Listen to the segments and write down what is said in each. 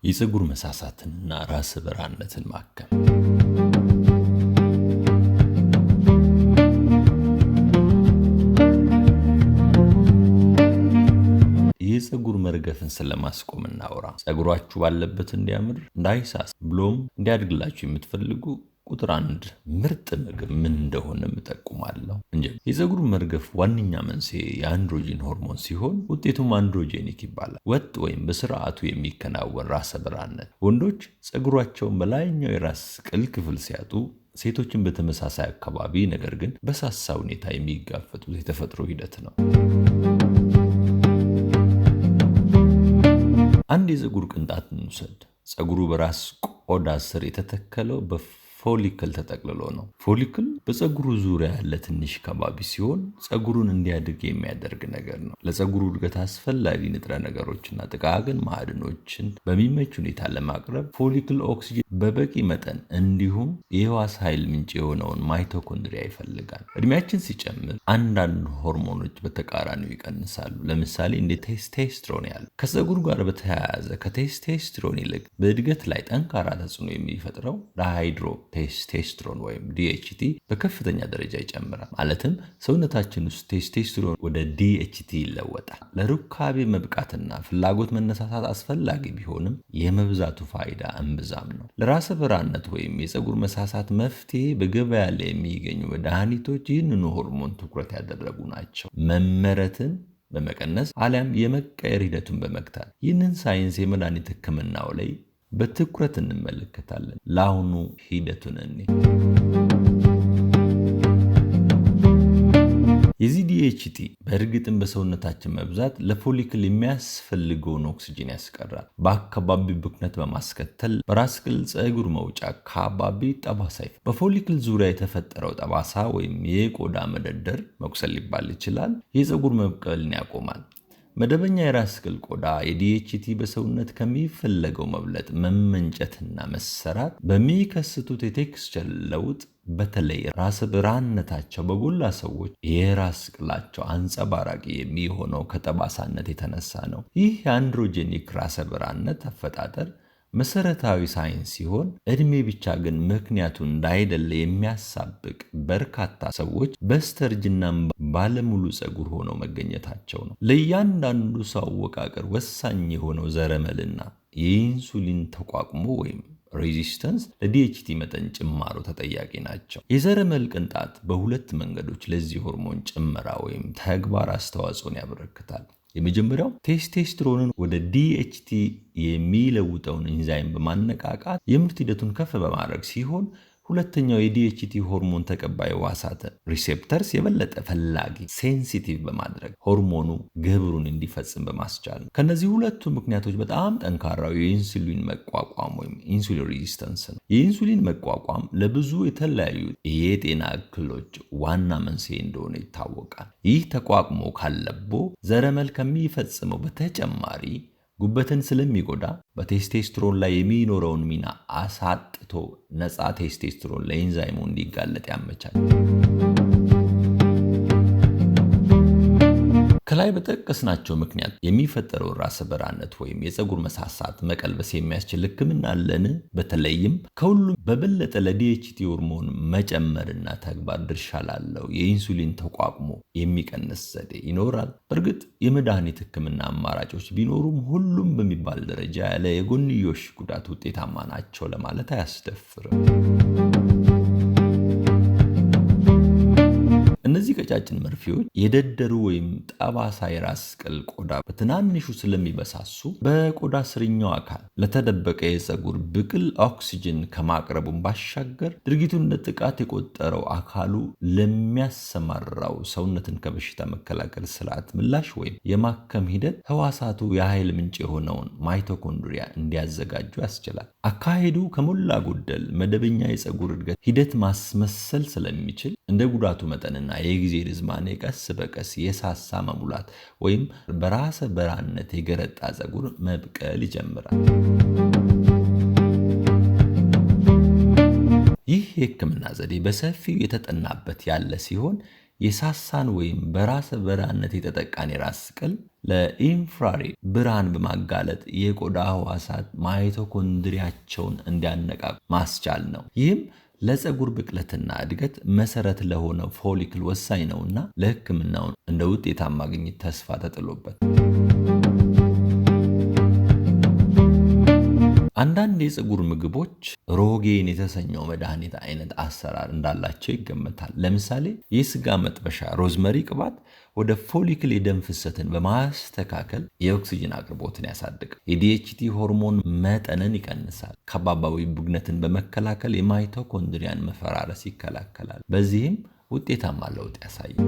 የፀጉር መሳሳትና ራስ በራነትን ማከም። የፀጉር መርገፍን ስለማስቆም እናውራ። ፀጉራችሁ ባለበት እንዲያምር እንዳይሳስ ብሎም እንዲያድግላችሁ የምትፈልጉ ቁጥር 1 ምርጥ ምግብ ምን እንደሆነ እጠቁማለሁ እንጂ። የፀጉር መርገፍ ዋነኛ መንስኤ የአንድሮጂን ሆርሞን ሲሆን ውጤቱም አንድሮጄኒክ ይባላል። ወጥ ወይም በስርዓቱ የሚከናወን ራሰ በራነት። ወንዶች ፀጉራቸውን በላይኛው የራስ ቅል ክፍል ሲያጡ፣ ሴቶችን በተመሳሳይ አካባቢ ነገር ግን በሳሳ ሁኔታ የሚጋፈጡት የተፈጥሮ ሂደት ነው። አንድ የፀጉር ቅንጣት እንውሰድ። ፀጉሩ በራስ ቆዳ ስር የተተከለው ፎሊክል ተጠቅልሎ ነው። ፎሊክል በፀጉሩ ዙሪያ ያለ ትንሽ ከባቢ ሲሆን ፀጉሩን እንዲያድግ የሚያደርግ ነገር ነው። ለፀጉሩ እድገት አስፈላጊ ንጥረ ነገሮችና ጥቃቅን ማዕድኖችን በሚመች ሁኔታ ለማቅረብ ፎሊክል ኦክሲጅን በበቂ መጠን እንዲሁም የህዋስ ኃይል ምንጭ የሆነውን ማይቶኮንድሪያ ይፈልጋል። እድሜያችን ሲጨምር አንዳንድ ሆርሞኖች በተቃራኒው ይቀንሳሉ። ለምሳሌ እንደ ቴስቴስትሮን ያለ። ከፀጉር ጋር በተያያዘ ከቴስቴስትሮን ይልቅ በእድገት ላይ ጠንካራ ተጽዕኖ የሚፈጥረው ዳሃይድሮ ቴስቴስትሮን ወይም ዲኤችቲ በከፍተኛ ደረጃ ይጨምራል። ማለትም ሰውነታችን ውስጥ ቴስቴስትሮን ወደ ዲኤችቲ ይለወጣል። ለሩካቤ መብቃትና ፍላጎት መነሳሳት አስፈላጊ ቢሆንም የመብዛቱ ፋይዳ እምብዛም ነው። ለራሰ በራነት ወይም የፀጉር መሳሳት መፍትሄ በገበያ ላይ የሚገኙ መድኃኒቶች ይህንኑ ሆርሞን ትኩረት ያደረጉ ናቸው። መመረትን በመቀነስ አሊያም የመቀየር ሂደቱን በመግታት ይህንን ሳይንስ የመድኃኒት ሕክምናው ላይ በትኩረት እንመለከታለን። ለአሁኑ ሂደቱን የዚህ ዲኤችቲ በእርግጥም በሰውነታችን መብዛት ለፎሊክል የሚያስፈልገውን ኦክሲጅን ያስቀራል። በአካባቢው ብክነት በማስከተል በራስ ቅል ፀጉር መውጫ አካባቢ ጠባሳ በፎሊክል ዙሪያ የተፈጠረው ጠባሳ ወይም የቆዳ መደርደር መቁሰል ሊባል ይችላል። የፀጉር መብቀልን ያቆማል። መደበኛ የራስ ቅል ቆዳ የዲኤችቲ በሰውነት ከሚፈለገው መብለጥ፣ መመንጨትና መሰራት በሚከስቱት የቴክስቸር ለውጥ በተለይ ራሰ በራነታቸው በጎላ ሰዎች የራስ ቅላቸው አንጸባራቂ የሚሆነው ከጠባሳነት የተነሳ ነው። ይህ የአንድሮጄኒክ ራሰ በራነት አፈጣጠር መሰረታዊ ሳይንስ ሲሆን እድሜ ብቻ ግን ምክንያቱ እንዳይደለ የሚያሳብቅ በርካታ ሰዎች በስተርጅና ባለሙሉ ፀጉር ሆነው መገኘታቸው ነው። ለእያንዳንዱ ሰው አወቃቀር ወሳኝ የሆነው ዘረመልና የኢንሱሊን ተቋቁሞ ወይም ሬዚስተንስ ለዲኤችቲ መጠን ጭማሮ ተጠያቂ ናቸው። የዘረመል ቅንጣት በሁለት መንገዶች ለዚህ ሆርሞን ጭመራ ወይም ተግባር አስተዋጽኦን ያበረክታል። የመጀመሪያው ቴስቴስትሮንን ወደ ዲኤችቲ የሚለውጠውን ኢንዛይም በማነቃቃት የምርት ሂደቱን ከፍ በማድረግ ሲሆን፣ ሁለተኛው የዲኤችቲ ሆርሞን ተቀባይ ሕዋሳትን ሪሴፕተርስ የበለጠ ፈላጊ ሴንሲቲቭ በማድረግ ሆርሞኑ ግብሩን እንዲፈጽም በማስቻል ነው። ከነዚህ ሁለቱ ምክንያቶች በጣም ጠንካራው የኢንሱሊን መቋቋም ወይም ኢንሱሊን ሬዚስተንስ ነው። የኢንሱሊን መቋቋም ለብዙ የተለያዩ የጤና እክሎች ዋና መንስኤ እንደሆነ ይታወቃል። ይህ ተቋቁሞ ካለቦ ዘረመል ከሚፈጽመው በተጨማሪ ጉበትን ስለሚጎዳ በቴስቴስትሮን ላይ የሚኖረውን ሚና አሳጥቶ ነፃ ቴስቴስትሮን ለኤንዛይሙ እንዲጋለጥ ያመቻል። ከላይ በጠቀስናቸው ምክንያት የሚፈጠረው ራሰ በራነት ወይም የፀጉር መሳሳት መቀልበስ የሚያስችል ሕክምና አለን? በተለይም ከሁሉም በበለጠ ለዲኤችቲ ሆርሞን መጨመርና ተግባር ድርሻ ላለው የኢንሱሊን ተቋቁሞ የሚቀንስ ዘዴ ይኖራል። በእርግጥ የመድኃኒት ሕክምና አማራጮች ቢኖሩም ሁሉም በሚባል ደረጃ ያለ የጎንዮሽ ጉዳት ውጤታማ ናቸው ለማለት አያስደፍርም። እነዚህ ቀጫጭን መርፌዎች የደደሩ ወይም ጠባሳ የራስ ቅል ቆዳ በትናንሹ ስለሚበሳሱ በቆዳ ስርኛው አካል ለተደበቀ የፀጉር ብቅል ኦክሲጅን ከማቅረቡን ባሻገር ድርጊቱን እንደ ጥቃት የቆጠረው አካሉ ለሚያሰማራው ሰውነትን ከበሽታ መከላከል ስርዓት ምላሽ ወይም የማከም ሂደት ሕዋሳቱ የኃይል ምንጭ የሆነውን ማይቶኮንድሪያ እንዲያዘጋጁ ያስችላል። አካሄዱ ከሞላ ጎደል መደበኛ የፀጉር እድገት ሂደት ማስመሰል ስለሚችል እንደ ጉዳቱ መጠንና የጊዜ ርዝማኔ ቀስ በቀስ የሳሳ መሙላት ወይም በራሰ በራነት የገረጣ ፀጉር መብቀል ይጀምራል። ይህ የህክምና ዘዴ በሰፊው የተጠናበት ያለ ሲሆን የሳሳን ወይም በራሰ በራነት የተጠቃን የራስ ቅል ለኢንፍራሬድ ብርሃን በማጋለጥ የቆዳ ህዋሳት ማይቶኮንድሪያቸውን እንዲያነቃቁ ማስቻል ነው። ይህም ለፀጉር ብቅለትና እድገት መሰረት ለሆነው ፎሊክል ወሳኝ ነውና ለህክምናው እንደ ውጤታማ ግኝት ተስፋ ተጥሎበት አንዳንድ የፀጉር ምግቦች ሮጌን የተሰኘው መድኃኒት አይነት አሰራር እንዳላቸው ይገመታል። ለምሳሌ የስጋ መጥበሻ ሮዝመሪ ቅባት ወደ ፎሊክል የደም ፍሰትን በማስተካከል የኦክሲጅን አቅርቦትን ያሳድጋል። የዲኤችቲ ሆርሞን መጠንን ይቀንሳል። ከባባዊ ብግነትን በመከላከል የማይቶኮንድሪያን መፈራረስ ይከላከላል። በዚህም ውጤታማ ለውጥ ያሳያል።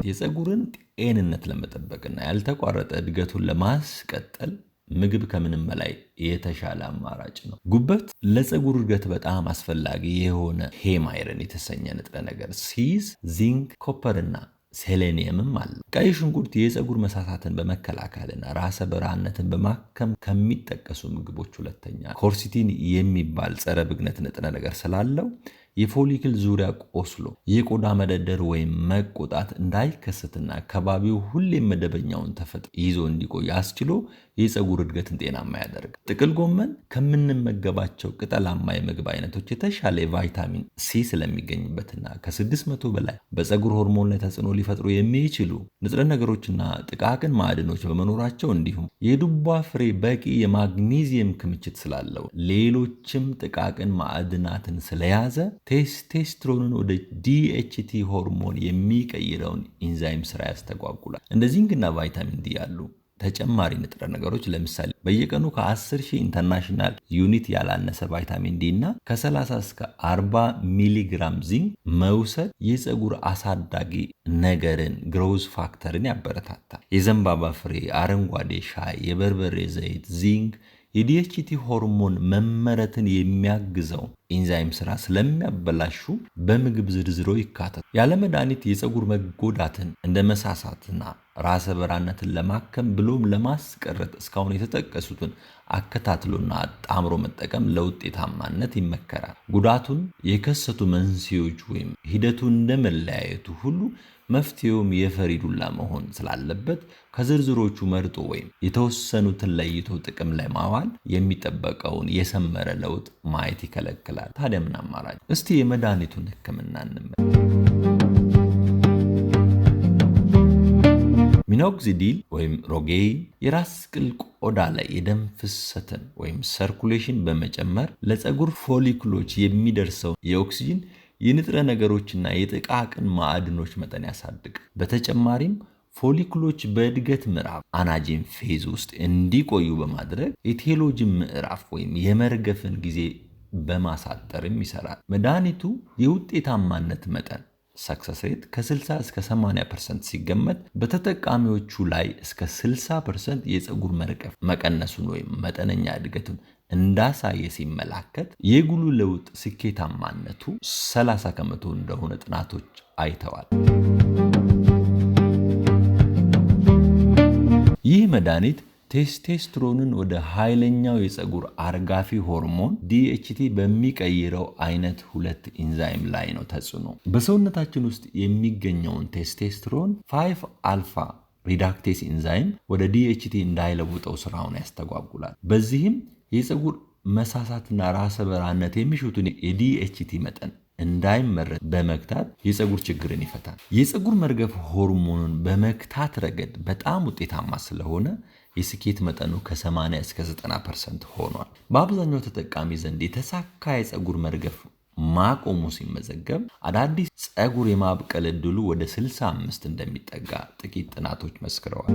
የፀጉርን ጤንነት ለመጠበቅና ያልተቋረጠ እድገቱን ለማስቀጠል ምግብ ከምንም በላይ የተሻለ አማራጭ ነው። ጉበት ለፀጉር እድገት በጣም አስፈላጊ የሆነ ሄማይረን የተሰኘ ንጥረ ነገር ሲይዝ ዚንክ፣ ኮፐር እና ሴሌኒየምም አለ። ቀይ ሽንኩርት የፀጉር መሳሳትን በመከላከልና ራሰ በራነትን በማከም ከሚጠቀሱ ምግቦች ሁለተኛ። ኮርሲቲን የሚባል ጸረ ብግነት ንጥረ ነገር ስላለው የፎሊክል ዙሪያ ቆስሎ የቆዳ መደደር ወይም መቆጣት እንዳይከሰትና ከባቢው ሁሌም መደበኛውን ተፈጥሮ ይዞ እንዲቆይ አስችሎ የፀጉር እድገትን ጤናማ ያደርጋል። ጥቅል ጎመን ከምንመገባቸው ቅጠላማ የምግብ አይነቶች የተሻለ የቫይታሚን ሲ ስለሚገኝበትና ከ600 በላይ በፀጉር ሆርሞን ላይ ተጽዕኖ ሊፈጥሩ የሚችሉ ንጥረ ነገሮችና ጥቃቅን ማዕድኖች በመኖራቸው እንዲሁም የዱባ ፍሬ በቂ የማግኒዚየም ክምችት ስላለው ሌሎችም ጥቃቅን ማዕድናትን ስለያዘ ቴስቴስትሮንን ወደ ዲኤችቲ ሆርሞን የሚቀይረውን ኢንዛይም ስራ ያስተጓጉላል። እንደ ዚንክና ቫይታሚን ዲ ያሉ ተጨማሪ ንጥረ ነገሮች ለምሳሌ በየቀኑ ከ10,000 ኢንተርናሽናል ዩኒት ያላነሰ ቫይታሚን ዲ እና ከ30 እስከ 40 ሚሊግራም ዚንክ መውሰድ የፀጉር አሳዳጊ ነገርን ግሮዝ ፋክተርን ያበረታታል። የዘንባባ ፍሬ፣ አረንጓዴ ሻይ፣ የበርበሬ ዘይት ዚንክ የዲኤችቲ ሆርሞን መመረትን የሚያግዘው ኢንዛይም ስራ ስለሚያበላሹ በምግብ ዝርዝሮ ይካተቱ። ያለ መድኃኒት የፀጉር መጎዳትን እንደ መሳሳትና ራሰ በራነትን ለማከም ብሎም ለማስቀረት እስካሁን የተጠቀሱትን አከታትሎና አጣምሮ መጠቀም ለውጤታማነት ይመከራል። ጉዳቱን የከሰቱ መንስኤዎች ወይም ሂደቱ እንደመለያየቱ ሁሉ መፍትሄውም የፈሪ ዱላ መሆን ስላለበት ከዝርዝሮቹ መርጦ ወይም የተወሰኑትን ለይቶ ጥቅም ላይ ማዋል የሚጠበቀውን የሰመረ ለውጥ ማየት ይከለክላል። ታዲያ ምን አማራጭ? እስቲ የመድኃኒቱን ህክምና እንመልከት። ሚኖክሲዲል ወይም ሮጌይን የራስ ቅል ቆዳ ላይ የደም ፍሰትን ወይም ሰርኩሌሽን በመጨመር ለፀጉር ፎሊክሎች የሚደርሰው የኦክሲጅን የንጥረ ነገሮችና የጥቃቅን ማዕድኖች መጠን ያሳድጋል። በተጨማሪም ፎሊክሎች በእድገት ምዕራፍ አናጂን ፌዝ ውስጥ እንዲቆዩ በማድረግ የቴሎጅን ምዕራፍ ወይም የመርገፍን ጊዜ በማሳጠርም ይሰራል። መድኃኒቱ የውጤታማነት መጠን ሰክሰስ ሬት ከ60 እስከ 80% ሲገመት በተጠቃሚዎቹ ላይ እስከ 60% የፀጉር መርገፍ መቀነሱን ወይም መጠነኛ እድገቱን እንዳሳየ ሲመላከት የጉሉ ለውጥ ስኬታማነቱ 30 ከመቶ እንደሆነ ጥናቶች አይተዋል። ይህ መድኃኒት ቴስቴስትሮንን ወደ ኃይለኛው የፀጉር አርጋፊ ሆርሞን ዲኤችቲ በሚቀይረው አይነት 2 ኢንዛይም ላይ ነው ተጽዕኖ። በሰውነታችን ውስጥ የሚገኘውን ቴስቴስትሮን 5 አልፋ ሪዳክቴስ ኢንዛይም ወደ ዲኤችቲ እንዳይለውጠው ስራውን ያስተጓጉላል። በዚህም የፀጉር መሳሳትና ራሰ በራነት የሚሹትን የዲኤችቲ መጠን እንዳይመረት በመግታት የፀጉር ችግርን ይፈታል። የፀጉር መርገፍ ሆርሞኑን በመግታት ረገድ በጣም ውጤታማ ስለሆነ የስኬት መጠኑ ከ80 እስከ 90% ሆኗል። በአብዛኛው ተጠቃሚ ዘንድ የተሳካ የፀጉር መርገፍ ማቆሙ ሲመዘገብ አዳዲስ ፀጉር የማብቀል ዕድሉ ወደ 65 እንደሚጠጋ ጥቂት ጥናቶች መስክረዋል።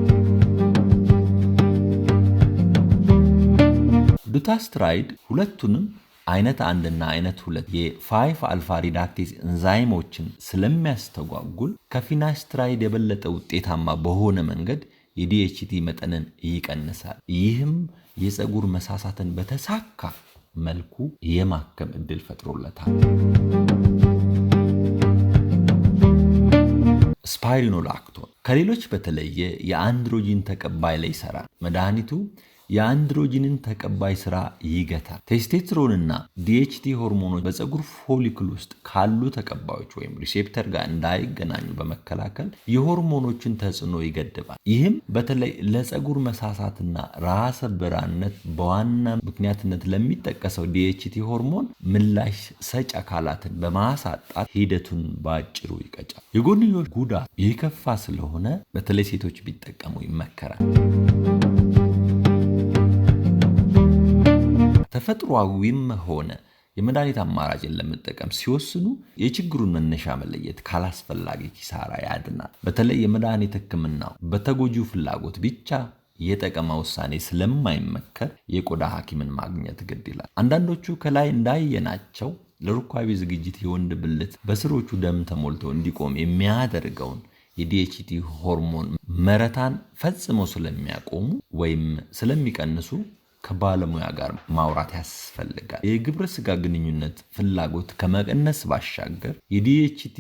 ዱታስትራይድ ሁለቱንም አይነት 1 እና አይነት 2 የ5 አልፋ ሪዳክቴስ ኢንዛይሞችን ስለሚያስተጓጉል ከፊናስትራይድ የበለጠ ውጤታማ በሆነ መንገድ የዲኤችቲ መጠንን ይቀንሳል። ይህም የፀጉር መሳሳትን በተሳካ መልኩ የማከም ዕድል ፈጥሮለታል። ስፓይሩኖላክቶን ከሌሎች በተለየ የአንድሮጂን ተቀባይ ላይ ይሰራል። መድኃኒቱ የአንድሮጂንን ተቀባይ ስራ ይገታል። ቴስቴስትሮንና ዲኤችቲ ሆርሞኖች በፀጉር ፎሊክል ውስጥ ካሉ ተቀባዮች ወይም ሪሴፕተር ጋር እንዳይገናኙ በመከላከል የሆርሞኖችን ተጽዕኖ ይገድባል። ይህም በተለይ ለፀጉር መሳሳትና ራሰ በራነት በዋና ምክንያትነት ለሚጠቀሰው ዲኤችቲ ሆርሞን ምላሽ ሰጭ አካላትን በማሳጣት ሂደቱን በአጭሩ ይቀጫል። የጎንዮሽ ጉዳት የከፋ ስለሆነ በተለይ ሴቶች ቢጠቀሙ ይመከራል። ተፈጥሯዊም ሆነ የመድኃኒት አማራጭን ለመጠቀም ሲወስኑ የችግሩን መነሻ መለየት ካላስፈላጊ ኪሳራ ያድናል። በተለይ የመድኃኒት ሕክምናው በተጎጂው ፍላጎት ብቻ የጠቀማ ውሳኔ ስለማይመከር የቆዳ ሐኪምን ማግኘት ግድ ይላል። አንዳንዶቹ ከላይ እንዳየናቸው ለሩካቤ ዝግጅት የወንድ ብልት በስሮቹ ደም ተሞልቶ እንዲቆም የሚያደርገውን የዲኤችቲ ሆርሞን መረታን ፈጽሞ ስለሚያቆሙ ወይም ስለሚቀንሱ ከባለሙያ ጋር ማውራት ያስፈልጋል። የግብረ ስጋ ግንኙነት ፍላጎት ከመቀነስ ባሻገር የዲኤችቲ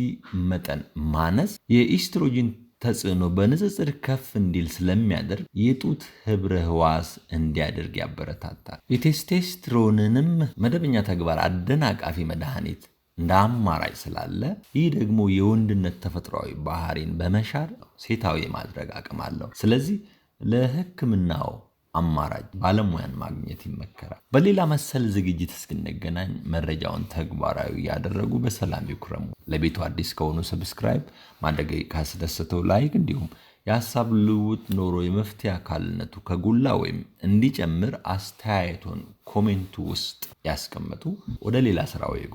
መጠን ማነስ የኢስትሮጂን ተጽዕኖ በንጽጽር ከፍ እንዲል ስለሚያደርግ የጡት ህብረ ህዋስ እንዲያደርግ ያበረታታል። የቴስቴስትሮንንም መደበኛ ተግባር አደናቃፊ መድኃኒት እንደ አማራጭ ስላለ ይህ ደግሞ የወንድነት ተፈጥሯዊ ባህሪን በመሻር ሴታዊ የማድረግ አቅም አለው። ስለዚህ ለህክምናው አማራጭ ባለሙያን ማግኘት ይመከራል። በሌላ መሰል ዝግጅት እስክንገናኝ መረጃውን ተግባራዊ ያደረጉ በሰላም ይኩረሙ። ለቤቱ አዲስ ከሆኑ ሰብስክራይብ ማድረግ ካስደሰተው ላይክ፣ እንዲሁም የሐሳብ ልውውጥ ኖሮ የመፍትሄ አካልነቱ ከጎላ ወይም እንዲጨምር አስተያየቶን ኮሜንቱ ውስጥ ያስቀምጡ። ወደ ሌላ ስራው ይጉ።